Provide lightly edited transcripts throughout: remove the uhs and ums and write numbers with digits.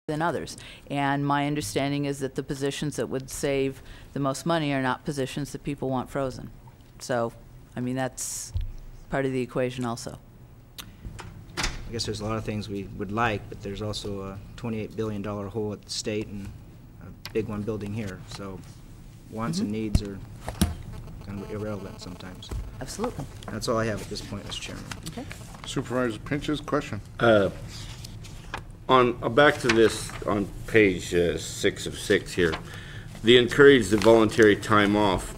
than others. And my understanding is that the positions that would save the most money are not positions that people want frozen. So, I mean, that's part of the equation also. I guess there's a lot of things we would like, but there's also a $28 billion hole at the state and a big one building here. So wants and needs are kind of irrelevant sometimes. Absolutely. That's all I have at this point, Mr. Chairman. Okay. Supervisor Pinch's question. Back to this on page 6 of 6 here, the encourage the voluntary time off.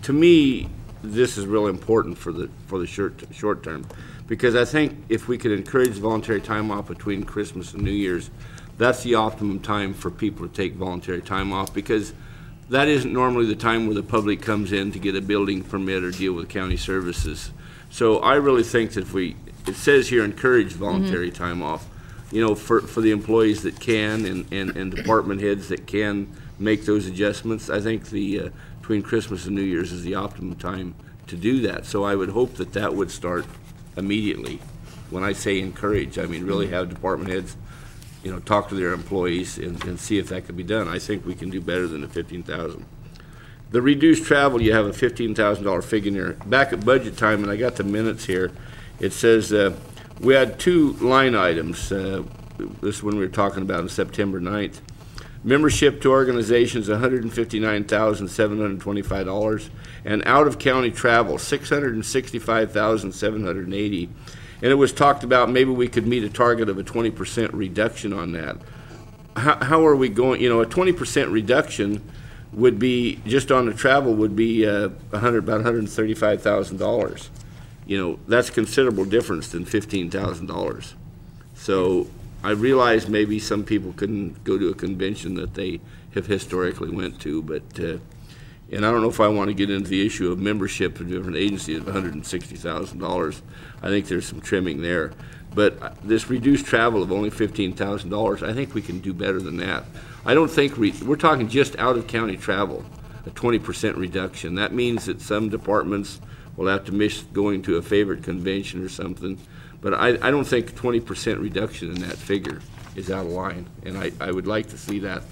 To me, this is real important for the short term, because I think if we could encourage voluntary time off between Christmas and New Year's, that's the optimum time for people to take voluntary time off, because that isn't normally the time where the public comes in to get a building permit or deal with county services. So I really think that it says here encourage voluntary time off, for the employees that can and department heads that can make those adjustments. I think between Christmas and New Year's is the optimum time to do that. So I would hope that would start immediately. When I say encourage, I mean really have department heads, talk to their employees and see if that could be done. I think we can do better than the $15,000. The reduced travel, you have a $15,000 figure in there. Back at budget time, and I got the minutes here, it says we had 2 line items. This one we were talking about on September 9th. Membership to organizations, $159,725, and out-of-county travel, $665,780. And it was talked about maybe we could meet a target of a 20% reduction on that. How are we going? A 20% reduction would be, just on the travel, would be about $135,000. That's a considerable difference than $15,000. So I realize maybe some people couldn't go to a convention that they have historically went to, but and I don't know if I want to get into the issue of membership of different agencies of $160,000. I think there's some trimming there. But this reduced travel of only $15,000, I think we can do better than that. I don't think we're talking just out-of-county travel, a 20% reduction. That means that some departments will have to miss going to a favorite convention or something. But I don't think 20% reduction in that figure is out of line, and I would like to see that.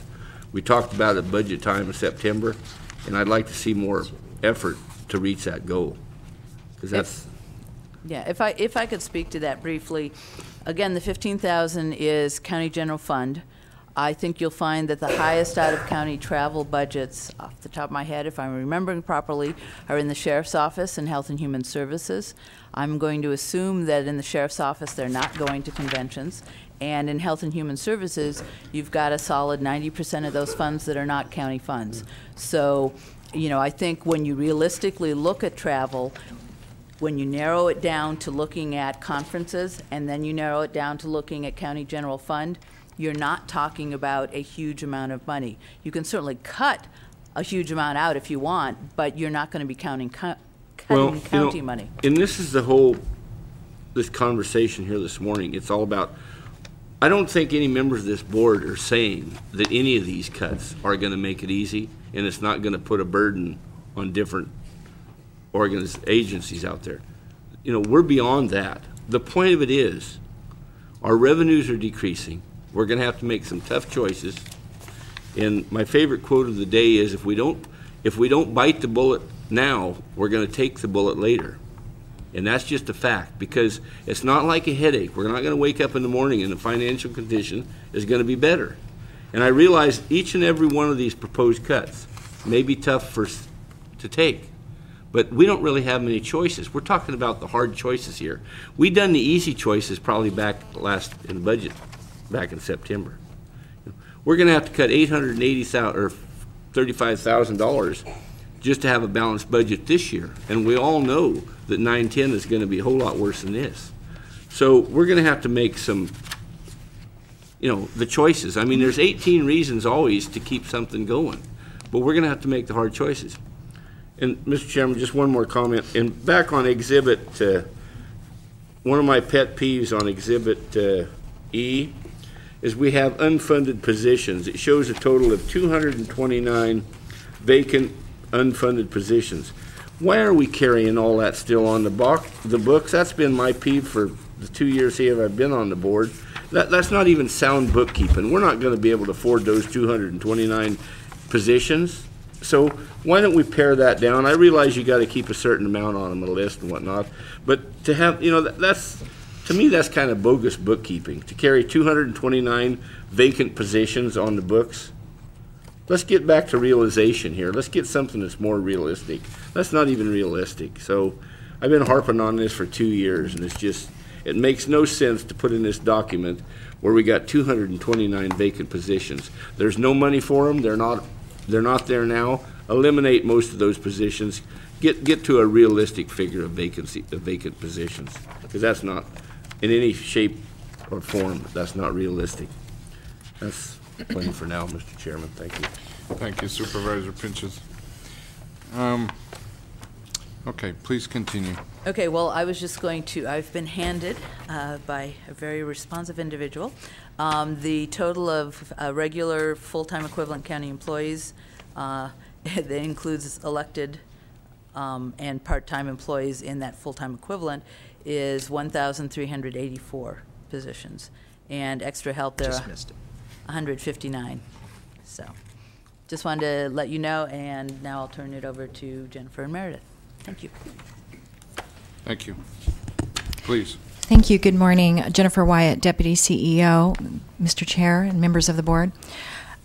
We talked about it at budget time in September, and I'd like to see more effort to reach that goal, because that's... Yeah, if I could speak to that briefly. Again, the $15,000 is county general fund. I think you'll find that the highest out-of-county travel budgets, off the top of my head, if I'm remembering properly, are in the Sheriff's Office and Health and Human Services. I'm going to assume that in the Sheriff's Office they're not going to conventions. And in Health and Human Services, you've got a solid 90% of those funds that are not county funds. So, I think when you realistically look at travel, when you narrow it down to looking at conferences and then you narrow it down to looking at county general fund, you're not talking about a huge amount of money. You can certainly cut a huge amount out if you want, but you're not going to be cutting county money. And this is this conversation here this morning. It's all about, I don't think any members of this board are saying that any of these cuts are going to make it easy, and it's not going to put a burden on different agencies out there. We're beyond that. The point of it is, our revenues are decreasing. We're going to have to make some tough choices. And my favorite quote of the day is, if we don't bite the bullet now, we're going to take the bullet later. And that's just a fact, because it's not like a headache. We're not going to wake up in the morning and the financial condition is going to be better. And I realize each and every one of these proposed cuts may be tough to take, but we don't really have many choices. We're talking about the hard choices here. We done the easy choices probably back in the budget, back in September. We're going to have to cut $880,000 or $35,000 just to have a balanced budget this year, and we all know that 9/10 is going to be a whole lot worse than this. So we're going to have to make some, the choices. I mean, there's 18 reasons always to keep something going, but we're going to have to make the hard choices. And Mr. Chairman, just one more comment. And back on Exhibit, one of my pet peeves on Exhibit E is we have unfunded positions. It shows a total of 229 vacant unfunded positions. Why are we carrying all that still on the books? That's been my peeve for the 2 years here I've been on the board. that's not even sound bookkeeping. We're not gonna be able to afford those 229 positions. So why don't we pare that down? I realize you gotta keep a certain amount on them, a list and whatnot, but to have, you know, that's, to me, that's kind of bogus bookkeeping, to carry 229 vacant positions on the books. Let's get back to realization here. Let's get something that's more realistic. That's not even realistic. So I've been harping on this for 2 years, and it's just, it makes no sense to put in this document where we got 229 vacant positions. There's no money for them. They're not there now. Eliminate most of those positions. Get to a realistic figure of vacant positions, because that's not, in any shape or form, that's not realistic. That's plenty for now, Mr. Chairman. Thank you. Thank you, Supervisor Pinches. Okay, please continue. Okay, well, I was just going to, I've been handed by a very responsive individual, the total of regular full-time equivalent county employees, that includes elected and part-time employees in that full-time equivalent, is 1,384 positions. And extra help there Just missed it. 159. So just wanted to let you know, and now I'll turn it over to Jennifer and Meredith. Thank you. Thank you. Please. Thank you. Good morning. Jennifer Wyatt, Deputy CEO, Mr. Chair, and members of the board.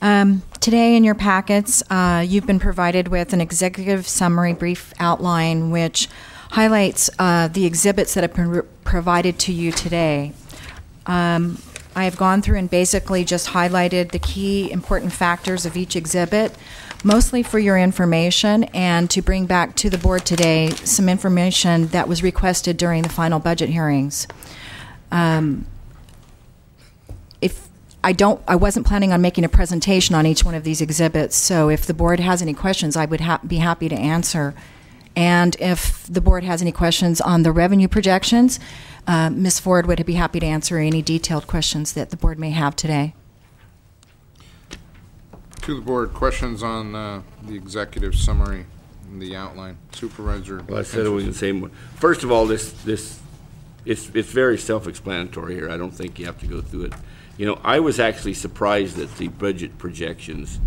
Today in your packets, you've been provided with an executive summary brief outline which highlights the exhibits that have been provided to you today. I have gone through and basically just highlighted the key important factors of each exhibit, mostly for your information and to bring back to the board today some information that was requested during the final budget hearings. I wasn't planning on making a presentation on each one of these exhibits, so if the board has any questions, I would be happy to answer. And if the board has any questions on the revenue projections, Ms. Ford would be happy to answer any detailed questions that the board may have today. To the board, questions on the executive summary and the outline. Supervisor. Well, I said it was the same one. First of all, it's very self-explanatory here. I don't think you have to go through it. You know, I was actually surprised that the budget projections,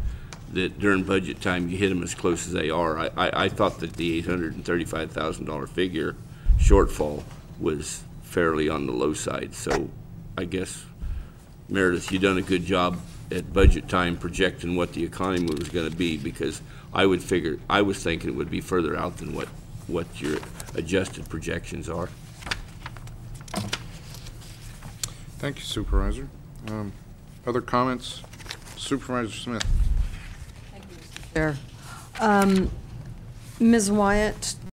that during budget time you hit them as close as they are. I thought that the $835,000 figure shortfall was fairly on the low side. So I guess, Meredith, you done a good job at budget time projecting what the economy was going to be, because I was thinking it would be further out than what your adjusted projections are. Thank you, Supervisor. Other comments? Supervisor Smith. There. Ms. Wyatt,